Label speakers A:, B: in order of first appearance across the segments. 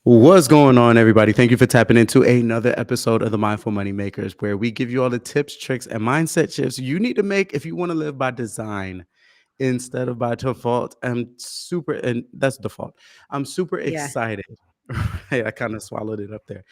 A: What's going on, everybody? Thank you for tapping into another episode of the Mindful Money Makers, where we give you all the tips, tricks, and mindset shifts you need to make if you want to live by design instead of by default. And that's default. I'm super
B: Yeah.
A: excited. Right? I kind of swallowed it up there.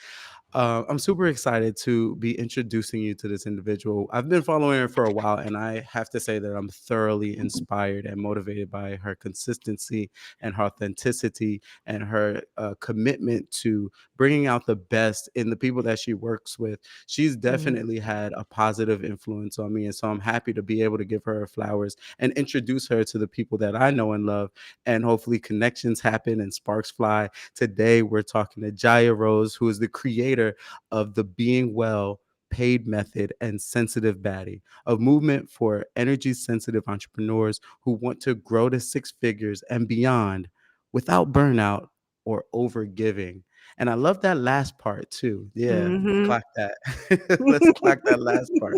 A: I'm super excited to be introducing you to this individual. I've been following her for a while, and I have to say that I'm thoroughly inspired and motivated by her consistency and her authenticity and her commitment to bringing out the best in the people that she works with. She's
B: Mm,
A: definitely had a positive influence on me, and so I'm happy to be able to give her her flowers and introduce her to the people that I know and love, and hopefully connections happen and sparks fly. Today, we're talking to Jaya Rose, who is the creator of the Being Well paid method and sensitive baddie, a movement for energy sensitive entrepreneurs who want to grow to six figures and beyond without burnout or over giving. And I love that last part too. Yeah,
B: mhm.
A: clock that. Let's clock that last part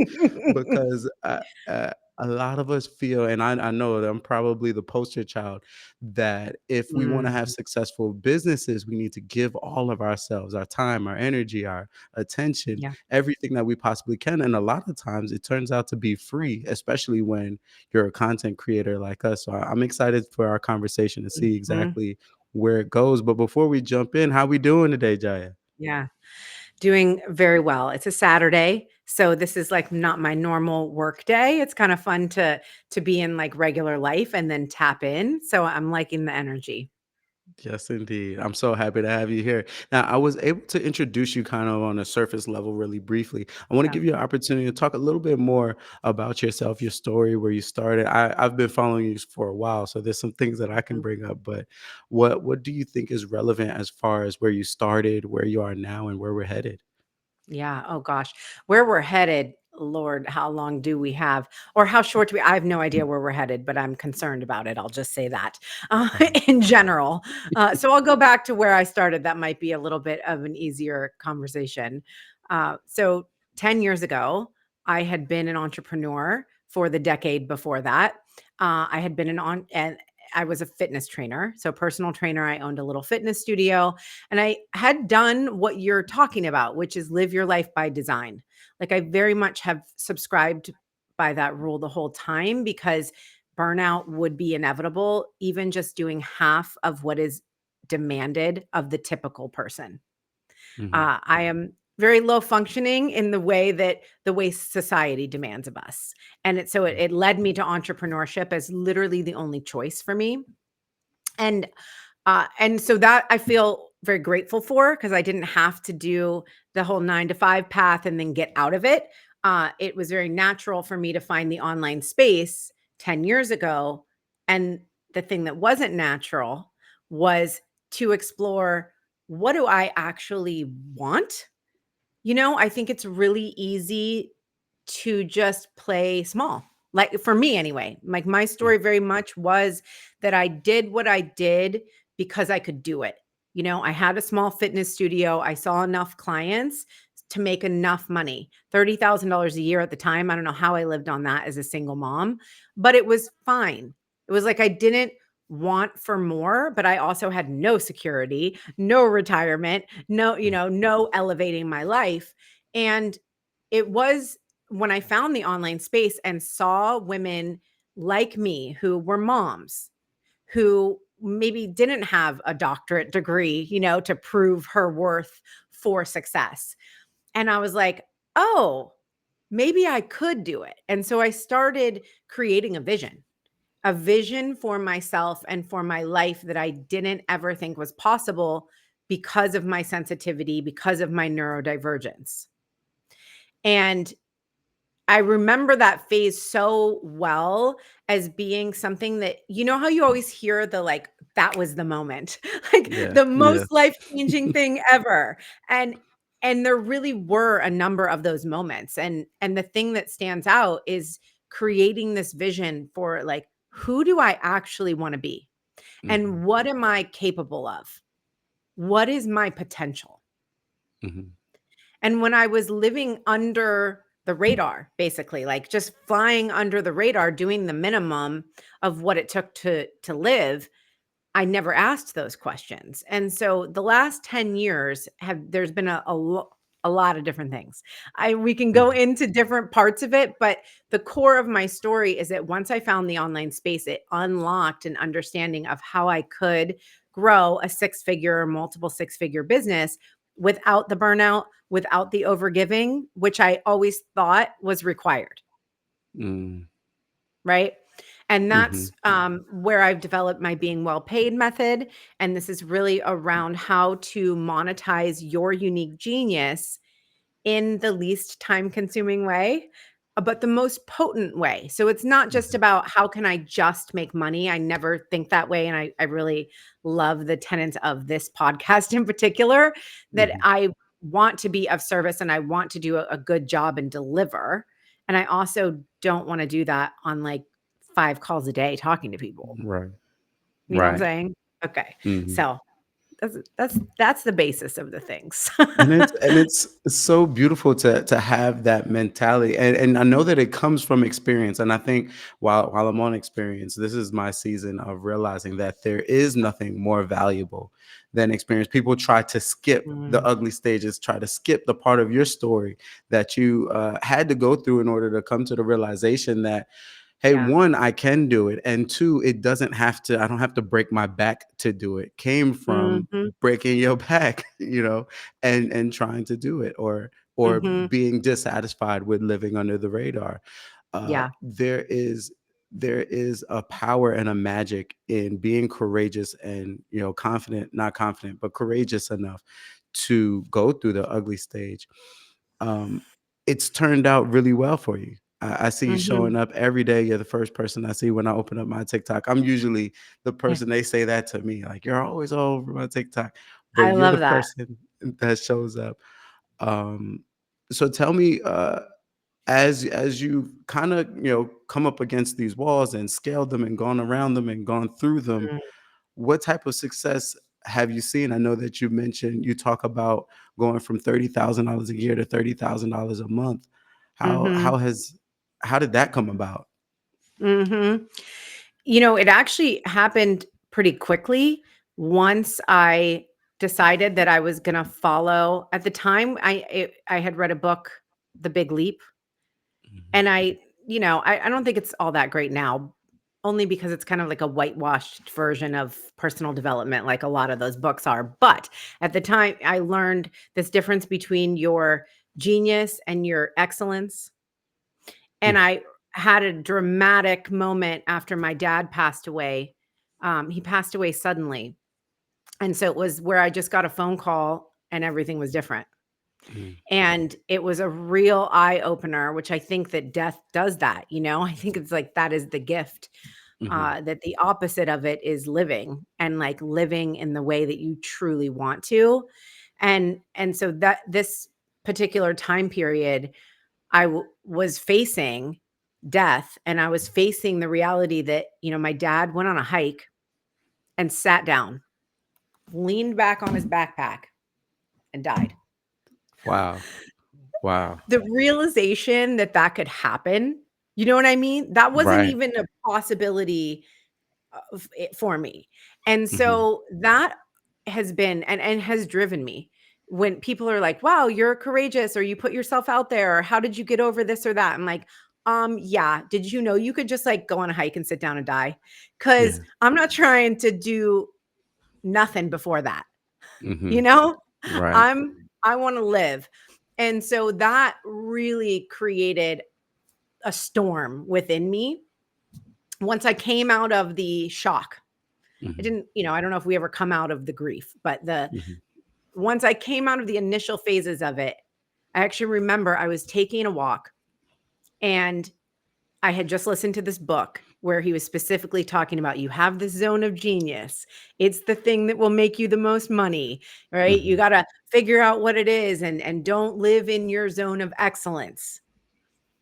A: because a lot of us feel, and I know that I'm probably the poster child, that if we want to have
B: Mm,
A: successful businesses, we need to give all of ourselves, our time, our energy, our attention,
B: yeah.
A: everything that we possibly can. And a lot of times it turns out to be free, especially when you're a content creator like us. So I'm excited for our conversation to see
B: Mhm.
A: exactly where it goes. But before we jump in, how we doing today, Jaya?
B: Yeah. Doing very well. It's a Saturday, so this is, like, not my normal work day. It's kinda fun to be in, like, regular life and then tap in, so I'm liking the energy.
A: Yes, indeed. I'm so happy to have you here. Now, I was able to introduce you kind of on a surface level really briefly. I want to
B: Yeah.
A: give you an opportunity to talk a little bit more about yourself, your story, where you started. I've been following you for a while, so there's some things that I can
B: Mhm.
A: bring up. But what do you think is relevant as far as where you started, where you are now, and where we're headed?
B: Yeah, oh gosh. Where we're headed, Lord, how long do we have? Or how short do we I have no idea where we're headed, but I'm concerned about it, I'll just say that,
A: Uh-huh.
B: in general. So I'll go back to where I started, that might be a little bit of an easier conversation. So 10 years ago, I had been an entrepreneur for the decade before that. I had been an on and I was a fitness trainer, so personal trainer, I owned a little fitness studio, and I had done what you're talking about, which is live your life by design. Like I very much have subscribed by that rule the whole time because burnout would be inevitable, even just doing half of what is demanded of the typical person.
A: Hmm.
B: I am very low functioning in the way society demands of us. And it led me to entrepreneurship as literally the only choice for me. And so that I feel very grateful for because I didn't have to do the whole 9 to 5 path and then get out of it. It was very natural for me to find the online space 10 years ago, and the thing that wasn't natural was to explore, what do I actually want? I think it's really easy to just play small. Like for me anyway, like my story very much was that I did what I did because I could do it. I had a small fitness studio. I saw enough clients to make enough money. $30,000 a year at the time. I don't know how I lived on that as a single mom, but it was fine. It was like I didn't want for more, but I also had no security, no retirement, no elevating my life. And it was when I found the online space and saw women like me who were moms, who maybe didn't have a doctorate degree, to prove her worth for success. And I was like, oh, maybe I could do it. And so I started creating a vision for myself and for my life that I didn't ever think was possible because of my sensitivity, because of my neurodivergence. And I remember that phase so well as being something that, how you always hear the like, that was the moment, like
A: Yeah,
B: the
A: yeah.
B: most life-changing thing ever. And there really were a number of those moments. And the thing that stands out is creating this vision for like, who do I actually want to be?
A: Hmm.
B: And what am I capable of? What is my potential?
A: Hmm.
B: And when I was living under the radar, basically, like just flying under the radar, doing the minimum of what it took to live, I never asked those questions. And so the last 10 years have there's been a lot of different things. I We can go
A: Mhm,
B: into different parts of it, but the core of my story is that once I found the online space, it unlocked an understanding of how I could grow a six-figure or multiple six-figure business without the burnout, without the overgiving, which I always thought was required.
A: mm,
B: Right? And that's,
A: mhm,
B: where I've developed my being well paid method, and this is really around how to monetize your unique genius in the least time consuming way, but the most potent way. So it's not just
A: mhm,
B: about how can I just make money? I never think that way. And I really love the tenets of this podcast in particular, that
A: mhm.
B: I want to be of service and I want to do a good job and deliver. And I also don't want to do that on like 5 calls a day talking to people.
A: Right,
B: You know what I'm
A: right.
B: saying? Okay.
A: Mhm.
B: So that's the basis of the things.
A: And it's so beautiful to have that mentality, and I know that it comes from experience, and I think while I'm on experience, this is my season of realizing that there is nothing more valuable than experience. People try to skip the
B: Mm,
A: ugly stages, try to skip the part of your story that you had to go through in order to come to the realization that, hey,
B: yeah.
A: one, I can do it, and two, it doesn't have to, I don't have to break my back to do it. Came from
B: Mhm.
A: breaking your back, and trying to do it, or
B: Mhm.
A: being dissatisfied with living under the radar.
B: Yeah.
A: There is a power and a magic in being courageous and, confident, not confident, but courageous enough to go through the ugly stage. um, it's turned out really well for you. I see you
B: Mhm.
A: showing up every day. You're the first person I see when I open up my TikTok. I'm usually the
B: Yeah.
A: person they say that to me, like, you're always all over my TikTok,
B: I
A: but you're the
B: love that.
A: person that shows up. Um, so tell me, as you've kind of, come up against these walls and scaled them and gone around them and gone through them,
B: Mm.
A: what type of success have you seen? I know that you mentioned, you talk about going from $30,000 a year to $30,000 a month. How
B: Mhm.
A: how has how did that come about?
B: Mhm. It actually happened pretty quickly once I decided that I was gonna follow at the time, I had read a book, The Big Leap,
A: Mhm,
B: and I don't think it's all that great now, only because it's kind of like a whitewashed version of personal development like a lot of those books are, but at the time, I learned this difference between your genius and your excellence. And
A: mhm,
B: I had a dramatic moment after my dad passed away. He passed away suddenly, and so it was where I just got a phone call and everything was different.
A: mhm,
B: And it was a real eye opener, which I think that death does that, you know? I think it's like that is the gift,
A: mhm,
B: that the opposite of it is living and, like, living in the way that you truly want to. And so that this particular time period, was facing death, and I was facing the reality that, my dad went on a hike and sat down, leaned back on his backpack, and died.
A: wow, wow.
B: The realization that that could happen, you know what I mean? That wasn't
A: Right.
B: even a possibility of it for me. And
A: Mhm,
B: so that has been and has driven me. When people are like, "Wow, you're courageous," or "You put yourself out there," or "How did you get over this or that?" I'm like, yeah. Did you know you could just like go on a hike and sit down and die? Because
A: yeah.
B: I'm not trying to do nothing before that. You
A: Mhm,
B: know?
A: right.
B: I want to live. And so that really created a storm within me. Once I came out of the shock, I
A: Mhm,
B: didn't, I don't know if we ever come out of the grief, but the
A: mhm,
B: once I came out of the initial phases of it, I actually remember I was taking a walk and I had just listened to this book where he was specifically talking about you have this zone of genius. It's the thing that will make you the most money, right? You
A: mhm,
B: got to figure out what it is and don't live in your zone of excellence.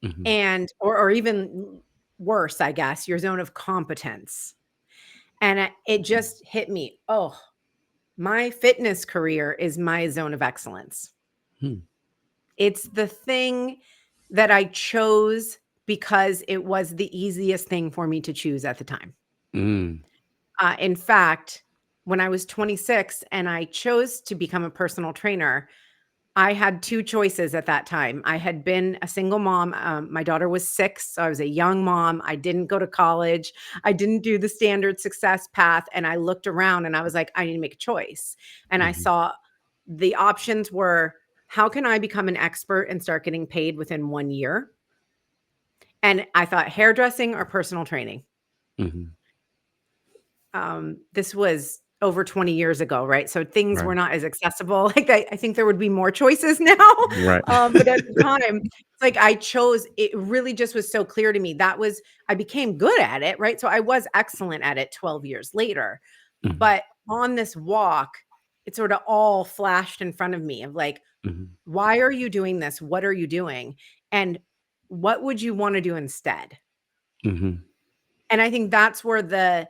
A: mhm,
B: And or even worse, I guess, your zone of competence. And it just hit me. Oh, my fitness career is my zone of excellence.
A: hmm,
B: It's the thing that I chose because it was the easiest thing for me to choose at the time.
A: mm,
B: In fact, when I was 26 and I chose to become a personal trainer, I had 2 choices at that time. I had been a single mom, my daughter was 6, so I was a young mom, I didn't go to college, I didn't do the standard success path, and I looked around and I was like, "I need to make a choice." And I
A: Mhm.
B: saw the options were, how can I become an expert and start getting paid within 1 year? And I thought hairdressing or personal training.
A: Mhm.
B: This was over 20 years ago, right? So things were
A: Right.
B: not as accessible. Like I think there would be more choices now.
A: Right.
B: But at the time, it's like I chose, it really just was so clear to me. That was, I became good at it, right? So I was excellent at it 12 years later.
A: Mhm.
B: But on this walk, it sort of all flashed in front of me of like,
A: Mhm.
B: why are you doing this? What are you doing? And what would you want to do instead?
A: Mhm.
B: And I think that's where the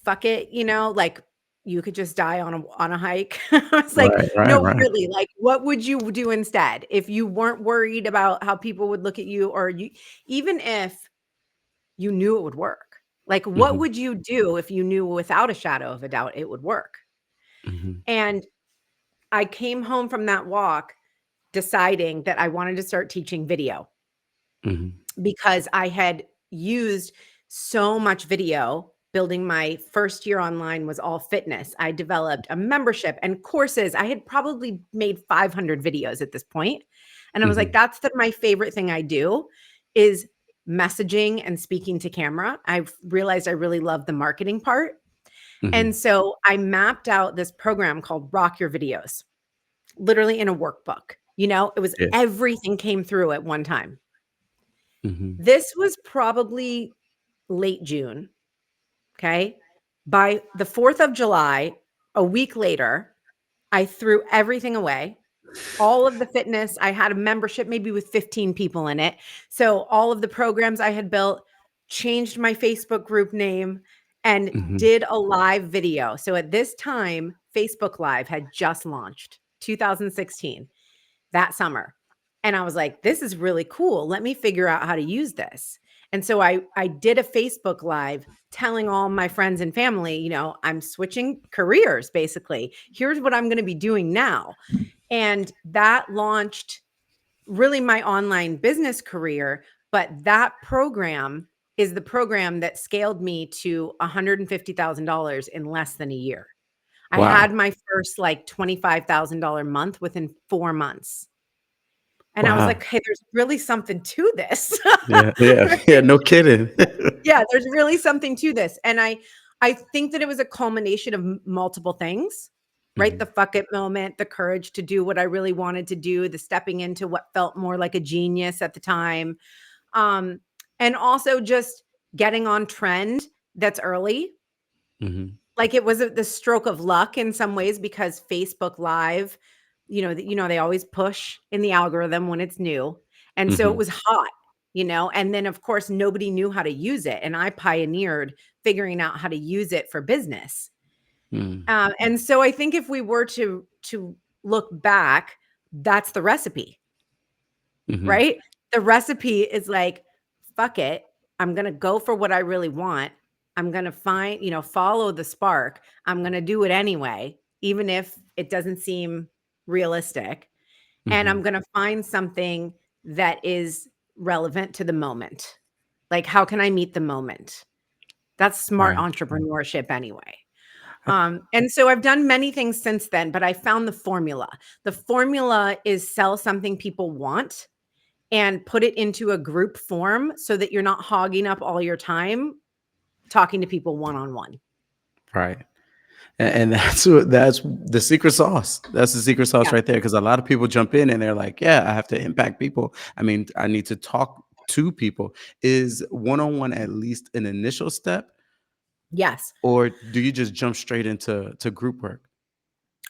B: fuck it, like, you could just die on a hike. I was like,
A: Right, right,
B: "No,
A: right.
B: really, like, what would you do instead if you weren't worried about how people would look at you or you even if you knew it would work? Like, what
A: Mhm.
B: would you do if you knew without a shadow of a doubt it would work?"
A: Mhm.
B: And I came home from that walk deciding that I wanted to start teaching video.
A: Mhm.
B: Because I had used so much video. Building my first year online was all fitness. I developed a membership and courses. I had probably made 500 videos at this point. And I was like,
A: Mhm.
B: that's my favorite thing I do is messaging and speaking to camera. I've realized I really love the marketing part. And
A: Mhm.
B: so I mapped out this program called Rock Your Videos, literally in a workbook. It was
A: Yeah.
B: everything came through at one time.
A: Mhm.
B: This was probably late June, okay? By the 4th of July, a week later, I threw everything away. All of the fitness, I had a membership maybe with 15 people in it. So all of the programs I had built, changed my Facebook group name and
A: Mhm.
B: did a live video. So at this time, Facebook Live had just launched, 2016, that summer. And I was like, this is really cool. Let me figure out how to use this. And so I did a Facebook Live telling all my friends and family, I'm switching careers basically. Here's what I'm going to be doing now. And that launched really my online business career, but that program is the program that scaled me to $150,000 in less than a year. I
A: Wow.
B: had my first like $25,000 month within 4 months. And I was
A: Wow.
B: like, "Hey, there's really something to this."
A: Yeah, yeah, yeah,
B: Right?
A: no kidding.
B: Yeah, there's really something to this. And I think that it was a culmination of multiple things, right? The
A: Mhm.
B: fuck it moment, the courage to do what I really wanted to do, the stepping into what felt more like a genius at the time. Um, and also just getting on trend that's early.
A: Mhm.
B: Like, it was the stroke of luck in some ways because Facebook Live, they always push in the algorithm when it's new, and so it
A: Mhm.
B: was hot, and then, of course, nobody knew how to use it, and I pioneered figuring out how to use it for business.
A: Mm.
B: And so I think if we were to look back, that's the recipe.
A: Mhm.
B: Right? The recipe is like, "Fuck it. I'm gonna go for what I really want. I'm gonna follow the spark. I'm gonna do it anyway, even if it doesn't seem realistic, and I'm
A: Mhm.
B: gonna find something that is relevant to the moment. Like, how can I meet the moment?" That's smart
A: Right.
B: entrepreneurship anyway.
A: I
B: And so I've done many things since then, but I found the formula. The formula is sell something people want and put it into a group form so that you're not hogging up all your time talking to people one on one.
A: right. And that's the secret sauce. That's the secret sauce
B: Yeah.
A: right there. Because a lot of people jump in and they're like, "Yeah, I have to impact people. I mean, I need to talk to people." Is one-on-one at least an initial step,
B: Yes.
A: or do you just jump straight into group work?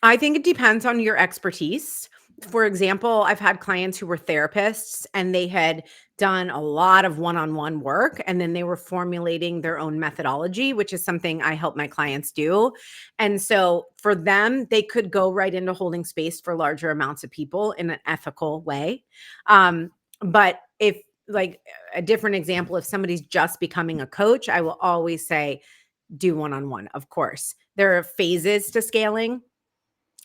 B: I think it depends on your expertise. For example, I've had clients who were therapists and they had done a lot of one on one work and then they were formulating their own methodology, which is something I help my clients do. And so for them, they could go right into holding space for larger amounts of people in an ethical way. But if, like, a different example, if somebody's just becoming a coach, I will always say, do one-on-one, of course. There are phases to scaling.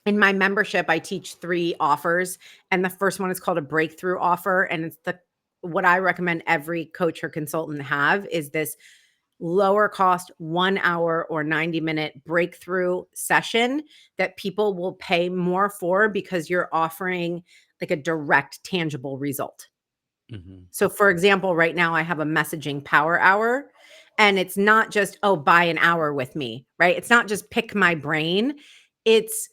B: In my membership, I teach 3 offers, and the first one is called a breakthrough offer, and it's the what I recommend every coach or consultant have is this lower cost 1 hour or 90-minute breakthrough session that people will pay more for because you're offering like a direct tangible result.
A: Mhm.
B: So for example, right now I have a messaging power hour, and it's not just, oh, buy an hour with me, right? It's not just pick my brain. It's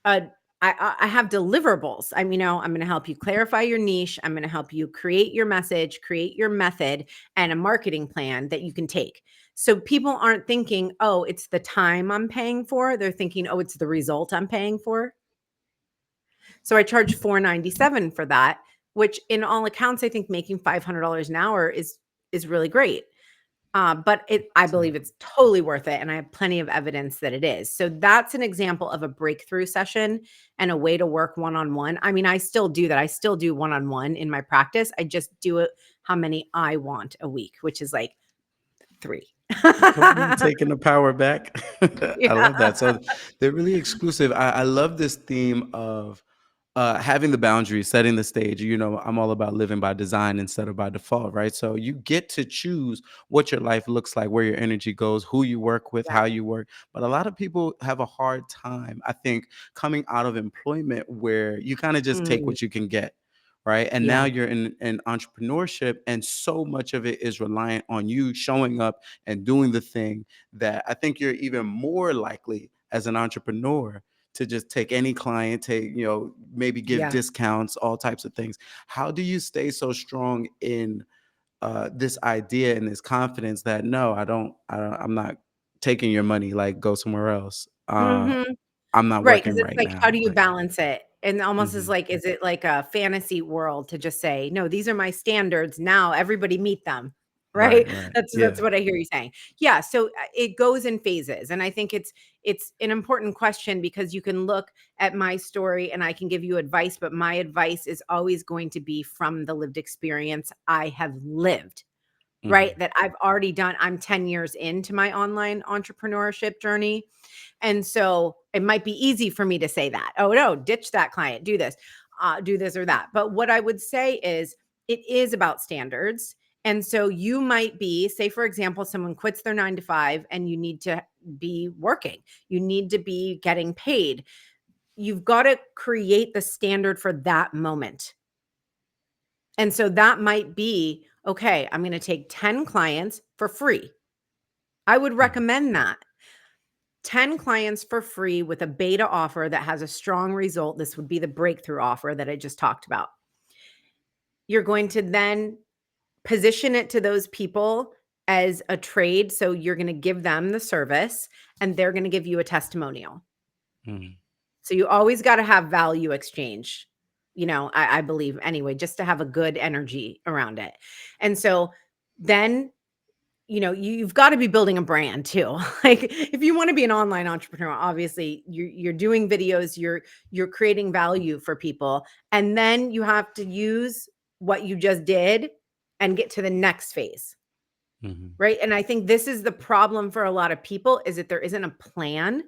B: uh, I have deliverables. I'm going to help you clarify your niche. I'm going to help you create your message, create your method, and a marketing plan that you can take. So people aren't thinking, oh, it's the time I'm paying for. They're thinking, oh, it's the result I'm paying for. So I charge $497 for that, which in all accounts, I think making $500 an hour is really great. But I
A: So
B: believe it's totally worth it, and I have plenty of evidence that it is. So that's an example of a breakthrough session and a way to work one-on-one. I mean, I still do that. I still do one-on-one in my practice. I just do it how many I want a week, which is like 3.
A: totally taking the power back. I love that.
B: Yeah.
A: So they're really exclusive. I love this theme of having the boundaries, setting the stage. I'm all about living by design instead of by default, right? So you get to choose what your life looks like, where your energy goes, who you work with,
B: Yeah.
A: how you work. But a lot of people have a hard time, I think, coming out of employment where you kind of just take
B: Mm,
A: what you can get. Right. And now
B: yeah.
A: you're in entrepreneurship, and so much of it is reliant on you showing up and doing the thing that I think you're even more likely as an entrepreneur to just take any client, maybe give
B: Yeah.
A: discounts, all types of things. How do you stay so strong in this idea and this confidence that no, I'm not taking your money, like go somewhere else.
B: Mhm.
A: I'm not
B: Right, because
A: working
B: it's
A: right
B: like, how
A: now.
B: do you
A: Like,
B: balance it? And almost
A: mhm.
B: is it like a fantasy world to just say, "No, these are my standards, now everybody meet them." Right?
A: Right, right.
B: That's
A: Yeah.
B: what I hear you saying. Yeah, so, it goes in phases, and I think it's an important question because you can look at my story and I can give you advice, but my advice is always going to be from the lived experience I have lived, right?
A: Mhm.
B: That I've already done. I'm 10 years into my online entrepreneurship journey, and so it might be easy for me to say that. Oh, no, ditch that client, do this or that. But what I would say is it is about standards. And so you might be, say, for example, someone quits their 9 to 5 and you need to be working, you need to be getting paid. You've got to create the standard for that moment. And so that might be okay, I'm going to take 10 clients for free. I would
A: Mhm.
B: recommend that. 10 clients for free with a beta offer that has a strong result. This would be the breakthrough offer that I just talked about. You're going to then position it to those people as a trade. So you're going to give them the service and they're going to give you a testimonial.
A: Mhm.
B: So you always got to have value exchange, I believe anyway, just to have a good energy around it. And so then you've got to be building a brand too. Like if you want to be an online entrepreneur, obviously you're doing videos, you're creating value for people, and then you have to use what you just did and get to the next phase,
A: Mhm.
B: right? And I think this is the problem for a lot of people is that there isn't a plan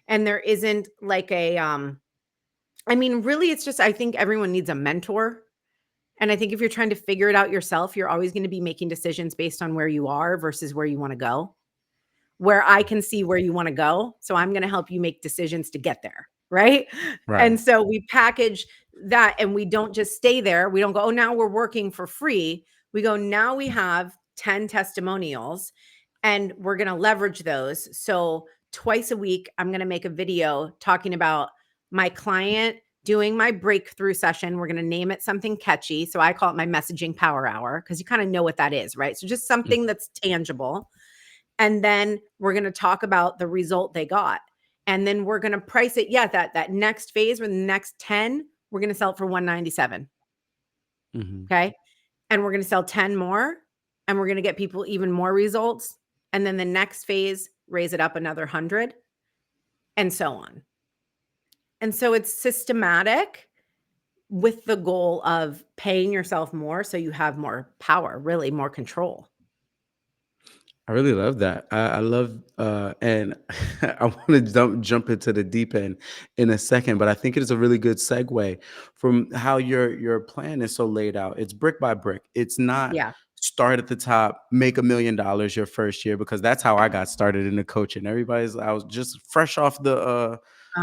B: and there isn't like really it's just I think everyone needs a mentor. And I think if you're trying to figure it out yourself, you're always going to be making decisions based on where you are versus where you want to go. Where I can see where you wanna go, so I'm gonna help you make decisions to get there, right? And
A: Right.
B: so we package that and we don't just stay there. We don't go, "Oh, now we're working for free." We go, "Now we have 10 testimonials and we're gonna leverage those." So twice a week, I'm gonna make a video talking about my client doing my breakthrough session. We're gonna name it something catchy. So I call it my messaging power hour because you kinda know what that is, right? So just something
A: Mhm.
B: that's tangible, and then we're going to talk about the result they got, and then we're going to price it, yeah, that next phase or the next 10 we're going to sell it for 197.
A: Mhm.
B: Okay, and we're going to sell 10 more, and we're going to get people even more results, and then the next phase raise it up another 100, and so on. And so it's systematic with the goal of paying yourself more so you have more power, really more control.
A: I really love that. I love, and I want to jump into the deep end in a second, but I think it is a really good segue from how your plan is so laid out. It's brick by brick. It's not
B: Yeah.
A: start at the top, make $1 million your first year, because that's how I got started in the coaching. I was just
B: Uh,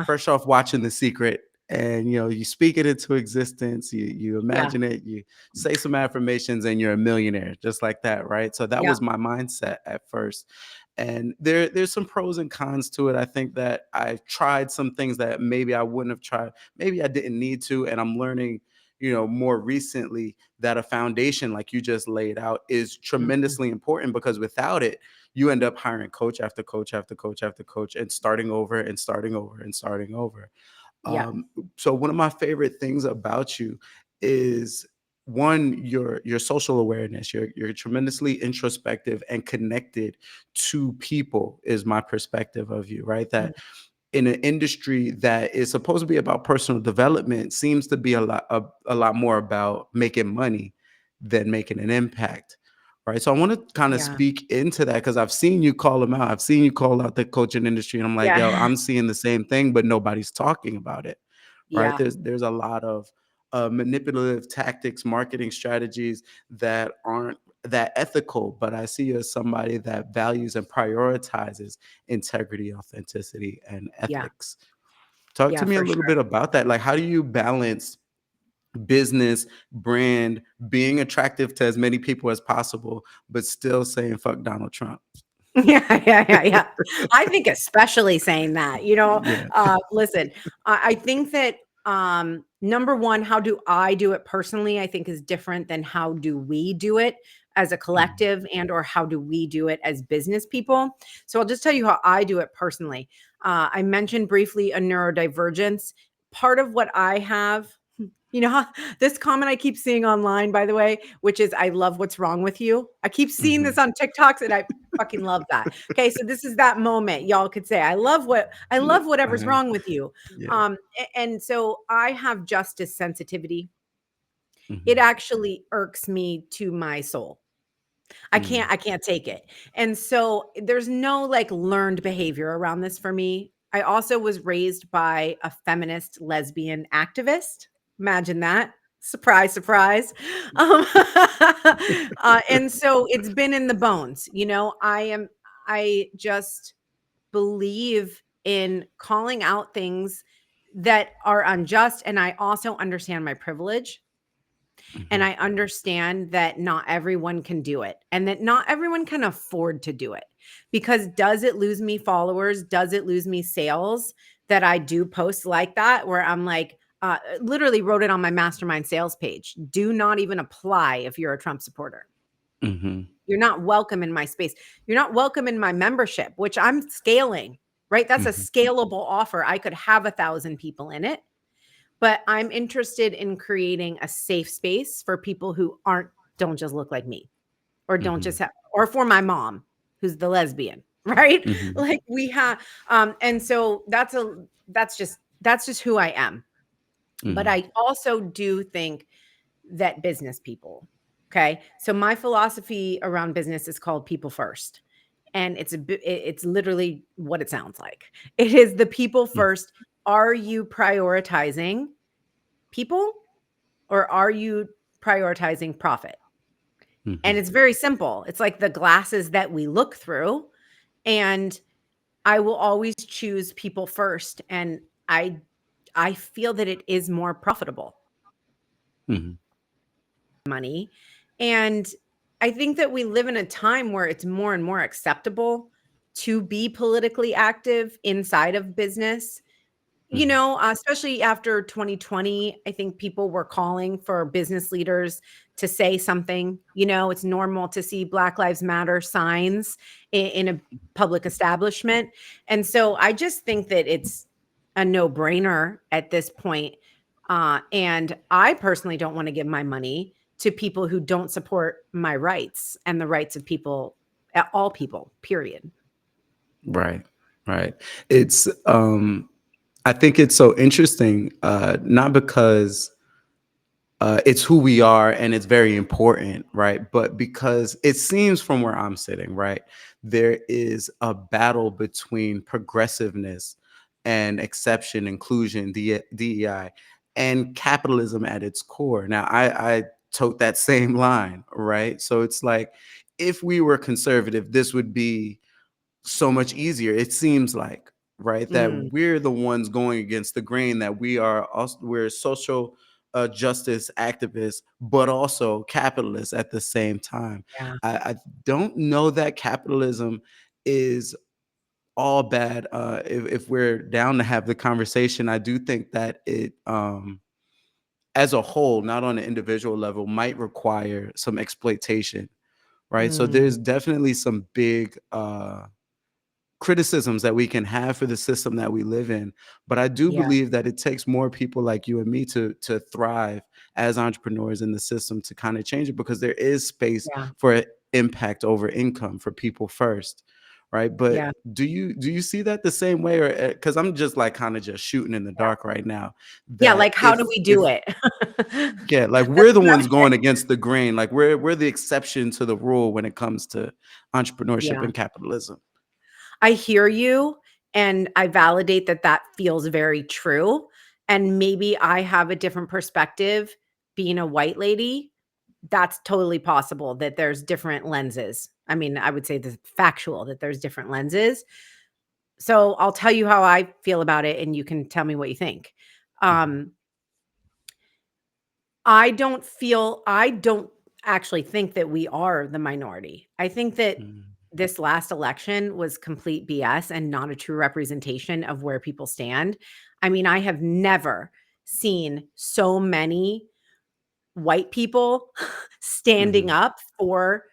A: fresh off watching The Secret, and you speak it into existence. You
B: yeah.
A: imagine it. You say some affirmations and you're a millionaire just like that, right? So that
B: Yeah.
A: was my mindset at first. And there's some pros and cons to it. I think that I've tried some things that maybe I wouldn't have tried, maybe I didn't need to, and I'm learning more recently that a foundation like you just laid out is
B: Mhm.
A: tremendously important, because without it you end up hiring coach after coach after coach after coach and starting over and starting over and starting over.
B: Yeah.
A: So one of my favorite things about you is, one, your social awareness. You're tremendously introspective and connected to people, is my perspective of you, right?
B: Mhm.
A: That in an industry that is supposed to be about personal development seems to be a lot more about making money than making an impact, right? So I want to kind of
B: Yeah.
A: speak into that, because I've seen you call them out. I've seen you call out the coaching industry, and I'm like, yo,
B: Yeah.
A: I'm seeing the same thing, but nobody's talking about it, right?
B: Yeah.
A: There's a lot of manipulative tactics, marketing strategies that aren't that ethical, but I see you as somebody that values and prioritizes integrity, authenticity, and
B: Yeah.
A: ethics. Talk to
B: Yeah,
A: me a
B: for
A: little
B: sure.
A: bit about that. Like, how do you balance business, brand, being attractive to as many people as possible, but still saying fuck Donald Trump?
B: Yeah, yeah, yeah, yeah. I think especially saying that,
A: Yeah.
B: listen, I think that, number 1, how do I do it personally, I think is different than how do we do it as a
A: Mhm.
B: collective and or how do we do it as business people. So I'll just tell you how I do it personally. I mentioned briefly a neurodivergence. Part of what I have how this comment I keep seeing online, by the way, which is I love what's wrong with you. I keep seeing this
A: Mhm.
B: on TikToks and I fucking love that. Okay, so this is that moment y'all could say, I love whatever's
A: Uh-huh.
B: wrong with you.
A: Yeah.
B: And so I have justice sensitivity. It
A: Mhm.
B: actually irks me to my soul.
A: Mhm.
B: I can't take it. And so there's no like learned behavior around this for me. I also was raised by a feminist lesbian activist. Imagine that. Surprise, surprise. Um, and so it's been in the bones. I just believe in calling out things that are unjust. And I also understand my privilege. And
A: Mhm.
B: I understand that not everyone can do it and that not everyone can afford to do it. Because does it lose me followers? Does it lose me sales that I do posts like that where I'm like, literally wrote it on my mastermind sales page. Do not even apply if you're a Trump supporter.
A: Mhm.
B: You're not welcome in my space. You're not welcome in my membership, which I'm scaling, right? That's a
A: Mhm.
B: scalable offer. I could have 1,000 people in it, but I'm interested in creating a safe space for people who don't just look like me or don't just
A: Mhm.
B: have or for my mom who's the lesbian, right?
A: Mhm.
B: Like we have and so that's just who I am. But
A: Mhm.
B: I also do think that business people, okay? So my philosophy around business is called people first. And it's literally what it sounds like. It is the people
A: Mhm.
B: first. Are you prioritizing people or are you prioritizing profit? And
A: Mhm.
B: it's very simple. It's like the glasses that we look through. And I will always choose people first. And I I feel that it is more profitable
A: Mhm.
B: money. And I think that we live in a time where it's more and more acceptable to be politically active inside of business.
A: Mhm.
B: Especially after 2020, I think people were calling for business leaders to say something. It's normal to see Black Lives Matter signs in a public establishment. And so I just think that it's a no-brainer at this point. And I personally don't want to give my money to people who don't support my rights and the rights of people, all people, period.
A: Right. Right. It's I think it's so interesting, not because it's who we are and it's very important, right? But because it seems from where I'm sitting, right, there is a battle between progressiveness and exception, inclusion, DEI, and capitalism at its core. Now, I tote that same line, right? So it's like, if we were conservative, this would be so much easier. It seems like, right, that
B: Mm,
A: we're the ones going against the grain, that we're social justice activists, but also capitalists at the same time.
B: yeah,
A: I don't know that capitalism is all bad. If we're down to have the conversation, I do think that it, as a whole, not on an individual level, might require some exploitation, right? So
B: mm,
A: there's definitely some big criticisms that we can have for the system that we live in, but I do
B: yeah,
A: believe that it takes more people like you and me to thrive as entrepreneurs in the system, to kind of change it, because there is space
B: yeah,
A: for impact over income for people first, right? But
B: yeah,
A: do you see that the same way? Or because I'm just like kind of just shooting in the
B: yeah.
A: dark right now,
B: Yeah,
A: that
B: like, how do we do
A: if
B: it?
A: yeah, like
B: That's
A: we're the
B: about
A: ones
B: it.
A: going against the grain, like we're the exception to the rule when it comes to entrepreneurship
B: Yeah.
A: and capitalism.
B: I hear you, and I validate that that feels very true, and maybe I have a different perspective being a white lady. That's totally possible that there's different lenses. I mean, I would say the factual that there's different lenses. So, I'll tell you how I feel about it, and you can tell me what you think.
A: Mhm.
B: Um, I don't actually think that we are the minority. I think that
A: Mhm.
B: this last election was complete BS and not a true representation of where people stand. I mean, I have never seen so many white people standing
A: Mhm.
B: up for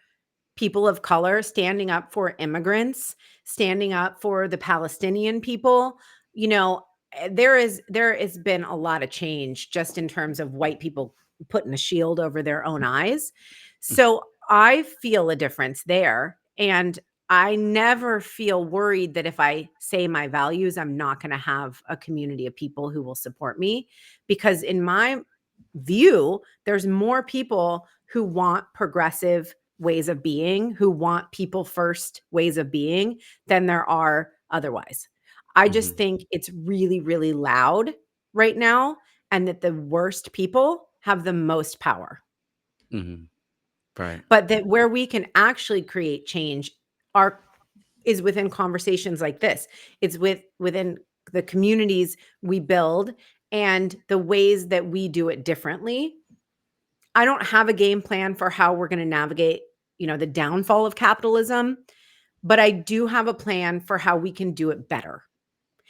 B: people of color, standing up for immigrants, standing up for the Palestinian people. You know, there has been a lot of change just in terms of white people putting a shield over their own eyes.
A: Mhm.
B: So I feel a difference there. And I never feel worried that if I say my values, I'm not going to have a community of people who will support me. Because in my view, there's more people who want progressive ways of being, who want people first ways of being than there are otherwise. I just
A: Mhm.
B: think it's really, really loud right now, and that the worst people have the most power.
A: Mhm. Right.
B: But that where we can actually create change are is within conversations like this. It's within the communities we build and the ways that we do it differently. I don't have a game plan for how we're gonna navigate, the downfall of capitalism, but I do have a plan for how we can do it better.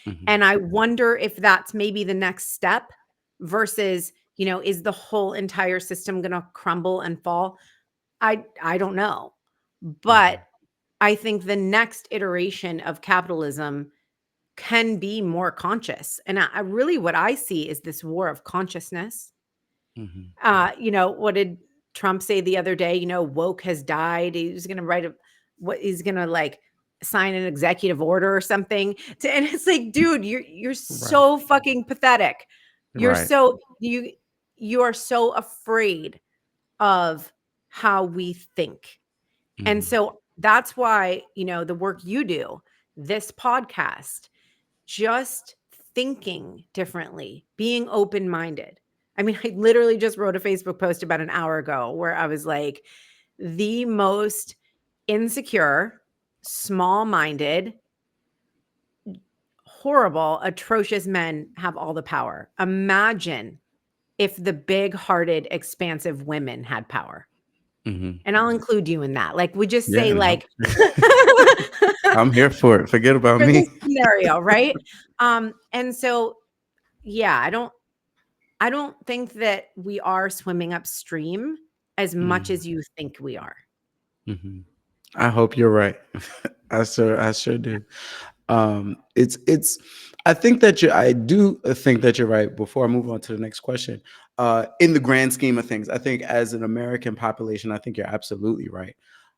A: Mhm.
B: And I wonder if that's maybe the next step versus, is the whole entire system gonna crumble and fall? I don't know. But
A: Mhm.
B: I think the next iteration of capitalism can be more conscious. And I really what I see is this war of consciousness.
A: Mhm.
B: What did Trump say the other day? Woke has died. He was gonna write a what he's gonna like sign an executive order or something. And it's like, dude, you're
A: Right.
B: so fucking pathetic. You're
A: Right.
B: so you are so afraid of how we think. And
A: Mhm.
B: so that's why, the work you do, this podcast, just thinking differently, being open minded. I mean, I literally just wrote a Facebook post about an hour ago where I was like, the most insecure, small minded, horrible, atrocious men have all the power. Imagine if the big hearted, expansive women had power.
A: Mhm.
B: And I'll include you in that. Like, we just
A: Yeah,
B: say,
A: no.
B: like,
A: I'm here for it. Forget about
B: for
A: me.
B: this scenario, right? And so, yeah, I don't think that we are swimming upstream as much
A: Mhm.
B: as you think we are.
A: Mhm. I hope you're right. I sure
B: Yeah.
A: do. It's I do think that you're right. Before I move on to the next question, in the grand scheme of things, I think as an American population, I think you're absolutely right.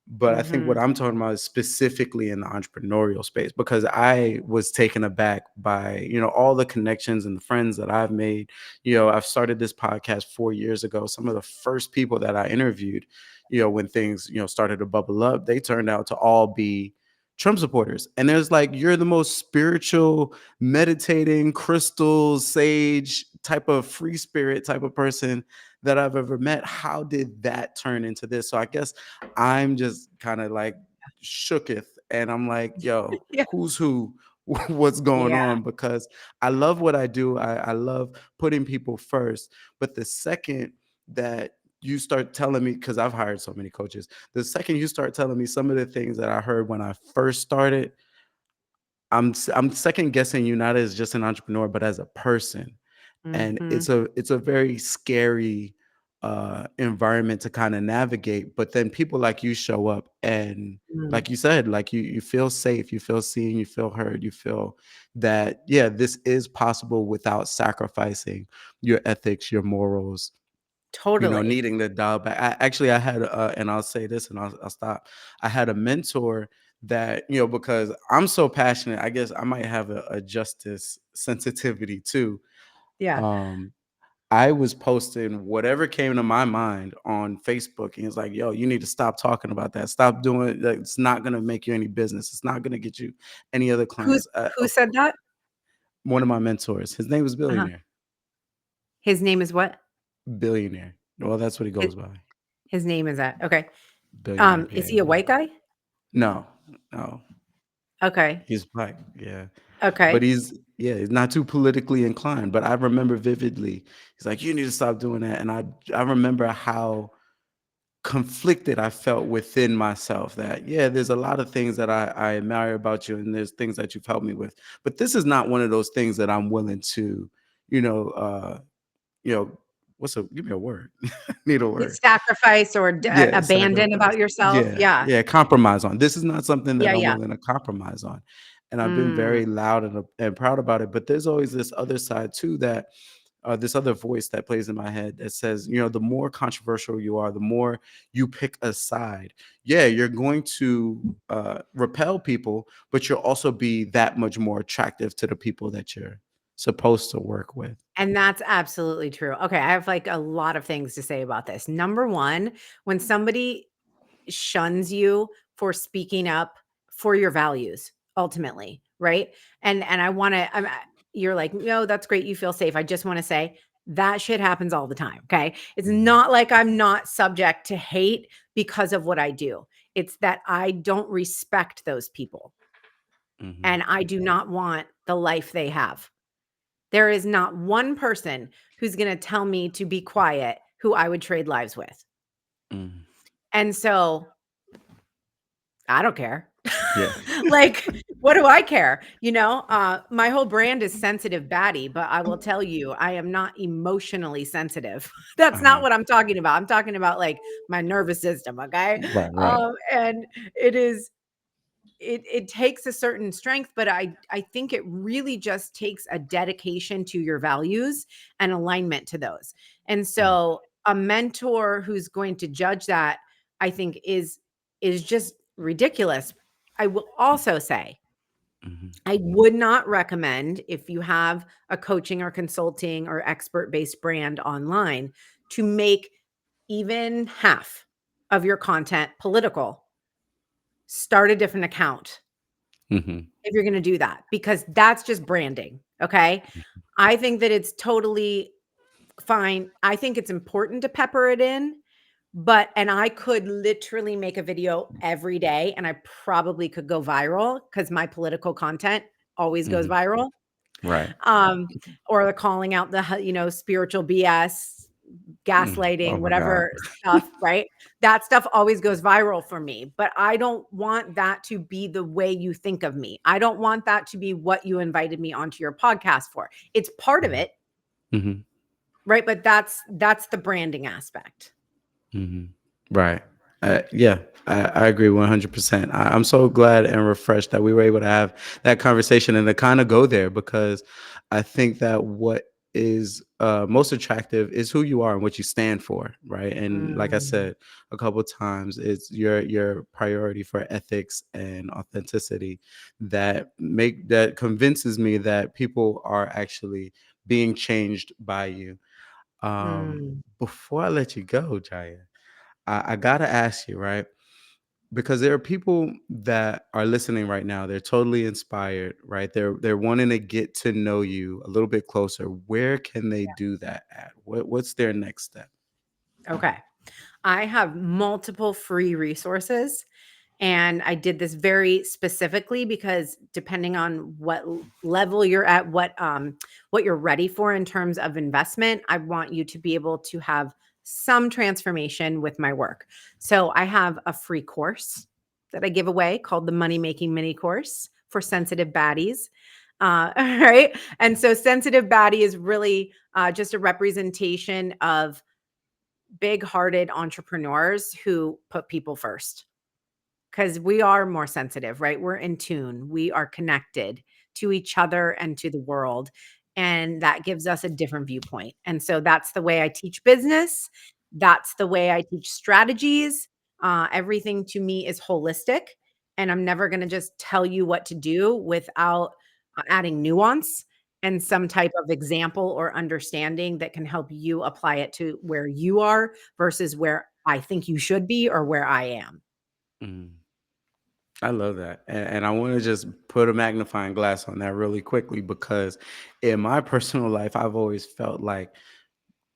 A: But I think what
B: Mhm.
A: I'm talking about is specifically in the entrepreneurial space, because I was taken aback by, all the connections and the friends that I've made. I've started this podcast 4 years ago. Some of the first people that I interviewed, when things, started to bubble up, they turned out to all be Trump supporters. And there's like, you're the most spiritual, meditating, crystal, sage type of free spirit type of person that I've ever met. How did that turn into this? So I guess I'm just kind of like shooketh. And I'm like, yo,
B: Yeah.
A: who's who? What's going
B: Yeah.
A: on? Because I love what I do. I love putting people first. But the second that you start telling me, because I've hired so many coaches, the second you start telling me some of the things that I heard when I first started, I'm second guessing you not as just an entrepreneur, but as a person. And
B: Mhm.
A: it's a very scary environment to kind of navigate. But then people like you show up, and
B: Mm.
A: like you said, like you feel safe, you feel seen, you feel heard, you feel that yeah, this is possible without sacrificing your ethics, your morals,
B: Totally.
A: needing the dial back. I had, and I'll say this and I'll stop. I had a mentor that, because I'm so passionate, I guess I might have a justice sensitivity too.
B: Yeah.
A: Um, I was posting whatever came to my mind on Facebook, and it's like, yo, you need to stop talking about that. Stop doing it. Like, it's not gonna make you any business. It's not gonna get you any other
B: Who's
A: clients.
B: who said that?
A: One of my mentors, his name was
B: Uh-huh.
A: Billionaire.
B: His name is what?
A: Billionaire. Well, that's what he
B: His
A: goes by.
B: his name is that. Okay.
A: Billionaire.
B: Is
A: Yeah,
B: he a
A: yeah.
B: white guy?
A: No, no.
B: Okay.
A: He's black, yeah. But
B: Okay.
A: he's not too politically inclined, but I remember vividly, he's like, "You need to stop doing that," and I remember how conflicted I felt within myself that, yeah, there's a lot of things that I admire about you, and there's things that you've helped me with, but this is not one of those things that I'm willing to, you know, uh, you know, give me a word. Need a word.
B: Sacrifice or
A: Yeah,
B: abandon
A: sacrifice.
B: about yourself?
A: Yeah,
B: Yeah.
A: yeah, compromise on. This is not something that
B: Yeah,
A: I'm
B: yeah.
A: willing to compromise on, and I've been
B: Mm.
A: very loud and proud about it, but there's always this other side too that, this other voice that plays in my head that says, the more controversial you are, the more you pick a side. Yeah, you're going to, repel people, but you'll also be that much more attractive to the people that you're supposed to work with.
B: And that's absolutely true. Okay, I have, like, a lot of things to say about this. Number 1, when somebody shuns you for speaking up for your values ultimately, right? And I want to you're like, "No, that's great. You feel safe." I just want to say that shit happens all the time, okay? It's
A: Mhm,
B: not like I'm not subject to hate because of what I do. It's that I don't respect those people
A: mhm,
B: and I do not want the life they have. There is not one person who's going to tell me to be quiet who I would trade lives with.
A: mhm.
B: And so I don't care.
A: Yeah.
B: Like, what do I care? My whole brand is sensitive baddie, but I will tell you, I am not emotionally sensitive. That's not
A: Uh-huh.
B: what I'm talking about. I'm talking about like my nervous system, okay?
A: Right, right.
B: And it is it takes a certain strength, but I think it really just takes a dedication to your values and alignment to those. And
A: Mhm,
B: so a mentor who's going to judge that, I think is just ridiculous. I will also say
A: mhm,
B: I would not recommend if you have a coaching or consulting or expert-based brand online to make even half of your content political. Start a different account
A: mhm,
B: if you're gonna do that, because that's just branding, okay? I think that it's totally fine. I think it's important to pepper it in, but and I could literally make a video every day, and I probably could go viral because my political content always goes
A: mhm.
B: viral.
A: Right.
B: Um, or the calling out the, spiritual BS,
A: Oh
B: gaslighting,
A: my god.
B: whatever stuff, right? That stuff always goes viral for me, but I don't want that to be the way you think of me. I don't want that to be what you invited me onto your podcast for. It's part of
A: Mhm,
B: it,
A: mhm.
B: right? But that's the branding aspect.
A: Mhm. Right. Yeah, I agree 100%. I'm so glad and refreshed that we were able to have that conversation and to kind of go there, because I think that what is, most attractive is who you are and what you stand for, right? And like I
B: Mm,
A: said a couple times, it's your priority for ethics and authenticity that convinces me that people are actually being changed by you.
B: mm.
A: Before I let you go, Jaya, I gotta ask you, right? because there are people that are listening right now. They're totally inspired, right? They're wanting to get to know you a little bit closer. Where can they do that at? What's their next step?
B: Okay. I have multiple free resources. And I did this very specifically because depending on what level you're at, what you're ready for in terms of investment, I want you to be able to have some transformation with my work. So I have a free course that I give away called the Money Making Mini Course for sensitive baddies. Right. And so sensitive baddie is really just a representation of big hearted entrepreneurs who put people first, because we are more sensitive, right? We're in tune. We are connected to each other and to the world. And that gives us a different viewpoint. And so that's the way I teach business. That's the way I teach strategies. Everything to me is holistic. And I'm never going to just tell you what to do without adding nuance and some type of example or understanding that can help you apply it to where you are versus where I think you should be or where I am.
A: Mm. I love that. And I want to just put a magnifying glass on that really quickly because in my personal life, I've always felt like,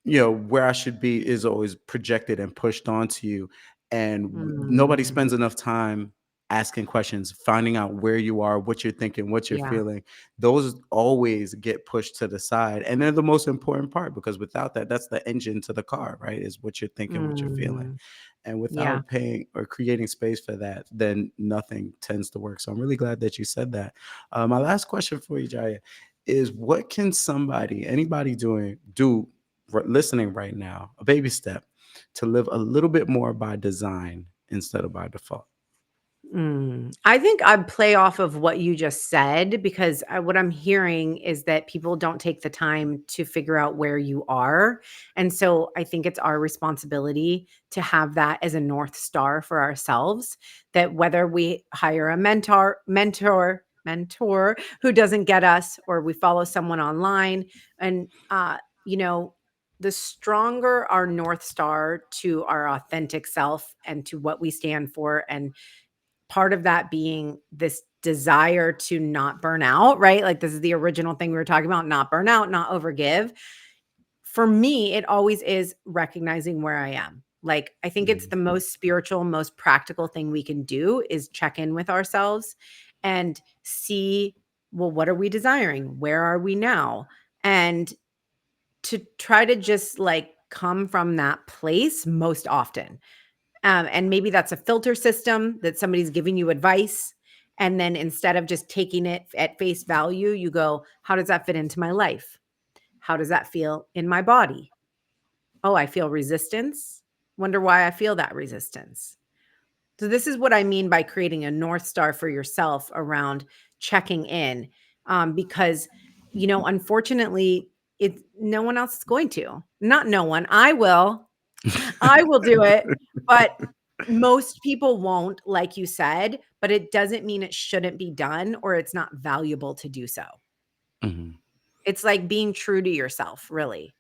A: where I should be is always projected and pushed onto you. And nobody
B: Mm.
A: spends enough time asking questions, finding out where you are, what you're thinking, what you're
B: Yeah.
A: feeling. Those always get pushed to the side. And they're the most important part because without that, that's the engine to the car, right? Is what you're thinking, what you're feeling.
B: Mm.
A: And
B: Yeah.
A: without paying or creating space for that, then nothing tends to work. So I'm really glad that you said that. My last question for you, Jaya, is what can anybody do listening right now, a baby step to live a little bit more by design instead of by default?
B: I think I'd play off of what you just said because what I'm hearing is that people don't take the time to figure out where you are. And so I think it's our responsibility to have that as a North Star for ourselves, that whether we hire a mentor who doesn't get us, or we follow someone online, and, you know, the stronger our North Star to our authentic self and to what we stand for, and part of that being this desire to not burn out, right? Like this is the original thing we were talking about, not burn out, not overgive. For me, it always is recognizing where I am. Like I think it's
A: Mhm,
B: the most spiritual, most practical thing we can do is check in with ourselves and see, well, what are we desiring? Where are we now? And to try to just like come from that place most often. And maybe that's a filter system that somebody's giving you advice. And then instead of just taking it at face value, you go, how does that fit into my life? How does that feel in my body? Oh, I feel resistance. Wonder why I feel that resistance. So, this is what I mean by creating a North Star for yourself around checking in. Because, unfortunately, no one else is going to. Not no one. I will. I will do it, but most people won't, like you said, but it doesn't mean it shouldn't be done or it's not valuable to do so.
A: mhm.
B: It's like being true to yourself, really.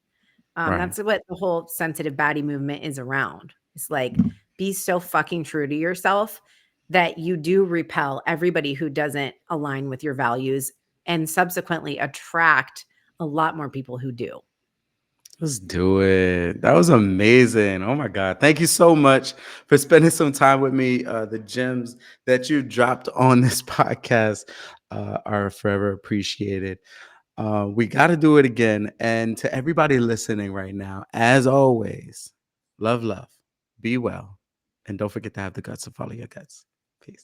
A: Right.
B: That's what the whole sensitive baddie movement is around. It's like be so fucking true to yourself that you do repel everybody who doesn't align with your values and subsequently attract a lot more people who do.
A: Let's do it. That was amazing. Oh my God. Thank you so much for spending some time with me. The gems that you dropped on this podcast are forever appreciated. We got to do it again. And to everybody listening right now, as always, love, be well, and don't forget to have the guts to follow your guts. Peace.